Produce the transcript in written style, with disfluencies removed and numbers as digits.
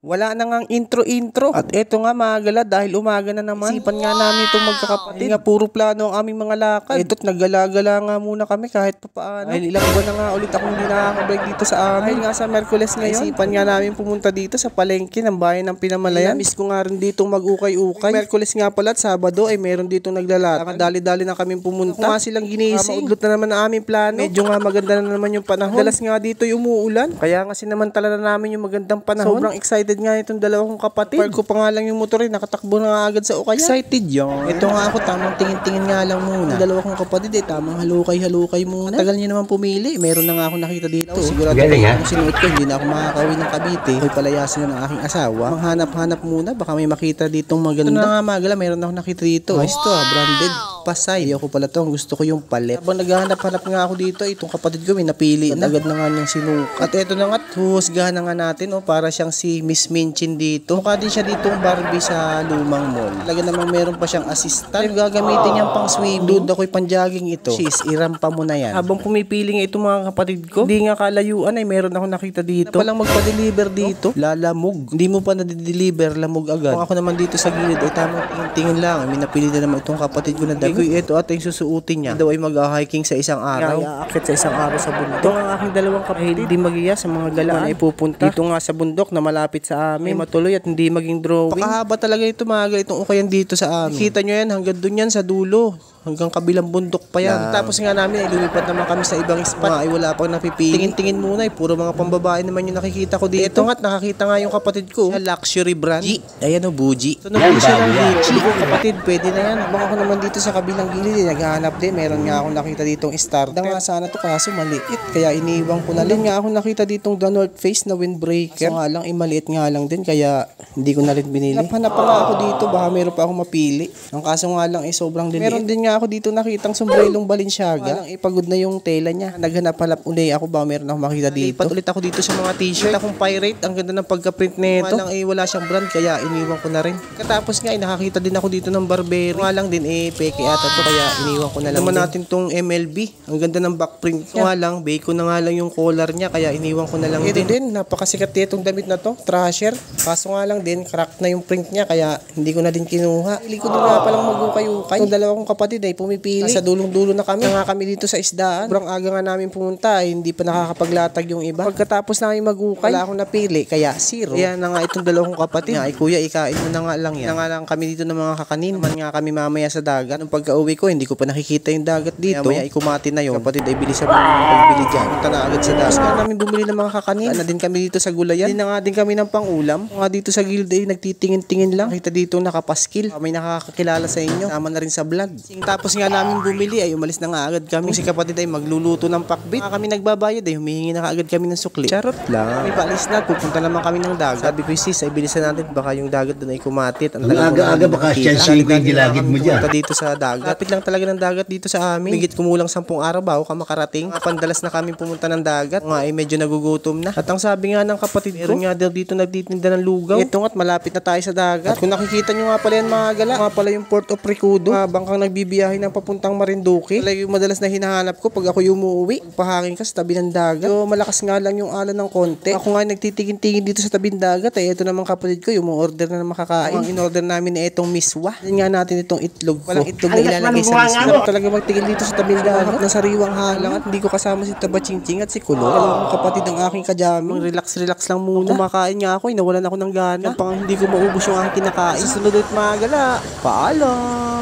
Wala na ngang intro-intro. At eto nga mga gala, dahil umaga na naman. Isipan nga namin itong magkakapatid. Nga puro plano ang aming mga lakad. Eto't naggala-gala nga muna kami kahit papaano. Dahil ilang buwan na nga ulit akong hindi nakakabalik dito sa amin. Dahil nga sa Merkules ngayon, isipan nga namin pumunta dito sa palengke ng bayan ng Pinamalayan. Miss ko nga rin dito mag-ukay-ukay. Merkules nga pala at Sabado ay meron dito naglalata. Dali-dali na kami pumunta. Kung nga silang ginising, maudlot na naman ang aming plano. Medyo nga maganda na naman yung panahon. Dalas nga dito yung umuulan. Kaya nga sinamantala na namin yung magandang panahon. Sobrang excited nga itong dalawa kong kapatid. Park ko pa nga lang yung motor nakatakbo na nga agad sa ukay. Excited yan. Ito nga ako, tamang tingin-tingin nga lang muna. Yung dalawa kong kapatid tamang halukay-halukay muna. Tagal niya naman pumili. Meron na nga ako nakita dito. Sigurado kung sinuot ko, hindi na ako makakauwi ng Cavite. Ako'y palayasin na ng aking asawa. Manghanap-hanap muna, baka may makita ditong maganda. Ito na nga magala, meron na ako nakita dito. Ayos to branded. Pasay. Ayoko pala to. Gusto ko yung palet. Habang naghahanap-hanap nga ako dito, itong kapatid ko may napili na. Agad na nga niyang sinukat. At eto na nga, huhusgahan na nga natin. Para siyang si Miss Minchin dito. Mukha din siya ditong Barbie sa lumang mall. Talaga namang meron pa siyang assistant. Yung gagamitin niyang pang swimming. Dude ako'y panjogging ito. Sis, irampa mo na yan. Habang pumipili nga itong mga kapatid ko, hindi nga kalayuan ay meron ako nakita dito. Palang magpa-deliver dito. Lalamog. Hindi mo pa na-deliver, lamog agad. Kung ako naman dito sa gilid ay tamang tingin lang. May napili na naman itong kapatid ko na dami. Ito at yung susuotin niya. Daw ay mag-hiking sa isang araw. Iaakit sa isang araw sa bundok. Ito ang aking dalawang kapatid. Hindi magiya sa mga galaan ay pupunta. Dito nga sa bundok na malapit sa amin. Matuloy at hindi maging drawing. Pakahaba talaga ito mga itong ukayan dito sa amin. Kita nyo yan hanggang dun yan sa dulo. Hanggang kabilang bundok pa yan. Tapos nga namin ay lumipat naman kami sa ibang spot. Ay wala pang napipili. Tingin-tingin muna puro mga pambabae naman yung nakikita ko dito. Ito nga't nakakita nga yung kapatid ko. Luxury brand. Ayan o, Buji. Tunog siya ng Gucci. Kapatid, pwede na yan. Habang ako naman dito sa kabilang gilid, naghahanap din. Meron nga akong nakita ditong starter. Nga sana to kaso maliit. Kaya iniiwan ko na lang. Nga ako nakita ditong The North Face na windbreaker. Kaso nga lang, maliit nga lang din. Kaya hindi ko na rin binili. Hanap pa nga ako dito. Baka meron pa akong mapili. Ang kaso nga lang sobrang liit. Meron din nga ako dito nakitang sombrelong Balenciaga. Walang ipagod na yung tela niya. Naghanap-hanap uli ako ba meron ako makita dito. Lipat ulit ako dito sa mga t-shirt. Akong pirate. Ang ganda ng pagka-print nito. Walang wala siyang brand kaya iniwan ko na rin. Katapos nga nakakita din ako dito ng Burberry. Nga lang din peke ata to kaya iniwan ko na lang. Naman natin tong MLB. Ang ganda ng backprint. Nga lang bacon na nga lang yung collar niya kaya iniwan ko na lang din. Ito din napakasikat itong damit na to. Thrasher. Kaso nga lang din crack na yung print niya kaya hindi ko na din kinuha. Hindi ko na palang mag-ukay-ukay. Yung dalawa kong kapatid ay pumipili. Sa dulong-dulo na kami. Nga kami dito sa isdaan. Sobrang aga nga namin pumunta. Hindi pa nakakapaglatag yung iba. Pagkatapos namin mag-ukay, wala akong napili. Kaya zero. Kaya na nga itong dalawang kapatid. Nga, kuya, ikain mo na nga lang yan. Na nga lang kami dito ng mga kakanin. Naman nga kami mamaya sa dagat. Nung pagka-uwi ko, hindi ko pa nakikita yung dagat dito. Mamaya ikumati na yun. Kapatid ay bilis sa mga pagbili dyan. Punta na agad sa dagat. Tapos nga namin bumili ng mga kakanin. Na din kami dito sa gulayan. Hindi na nga din kami ng pang-ulam. Nga dito sa gilid ay nagtitingin-tingin lang. Kita dito nakapaskil. May nakakakilala sa inyo. Tama na rin sa vlog. Tapos nga namin bumili ay umalis na nga agad kami. Si kapatid ay magluluto ng pakbit. Kami nagbabayad ay humihingi na kaagad kami ng sukli. Charot lang. May paalis na. Pupunta naman kami ng dagat. Sabi ko sis ay bilisan natin. Baka yung dagat doon ay kumatit. Ang aga-aga baka siya gilagid mo dyan. Pupunta dito sa dagat. Lapit lang talaga ng dagat dito sa amin. Bigit kumulang 10 araw bago ka makarating. Pandalas na kami pumunta ng dagat. Nga ay medyo nagugutom na. At ang sabi nga ng kapatid ko, meron nga dito nagtitinda ng lugaw. Ito nga't malapit na tayo sa dagat. At kung nakikita nyo nga pala yan mga gala, nga pala yung Port of Ricudo. Bangkang nagbibiyahe ng papuntang Marinduque. Talaga yung madalas na hinahanap ko pag ako umuwi. Pagpahangin ka sa tabi ng dagat. So malakas nga lang yung alon ng konti. Ako nga nagtitingin-tingin dito sa tabi ng dagat. Ito naman kapatid ko, yung order na makakain. Ang in-order namin ay itong miswa. Yan nga natin itong itlog. Walang itlog na ilalagay sa miswa. Talaga magtigil dito sa tabi ng dagat. Na sariwang halang at hindi ko kasama si Tabachingching at si Kulo. Dalawang kapatid ng aking kajaming. Relax lang muna. Kumakain nga ako, nawalan ako ng gana. Pang hindi ko maubos yung aking kinakain. Sa sunod ulit mga gala. Paalam!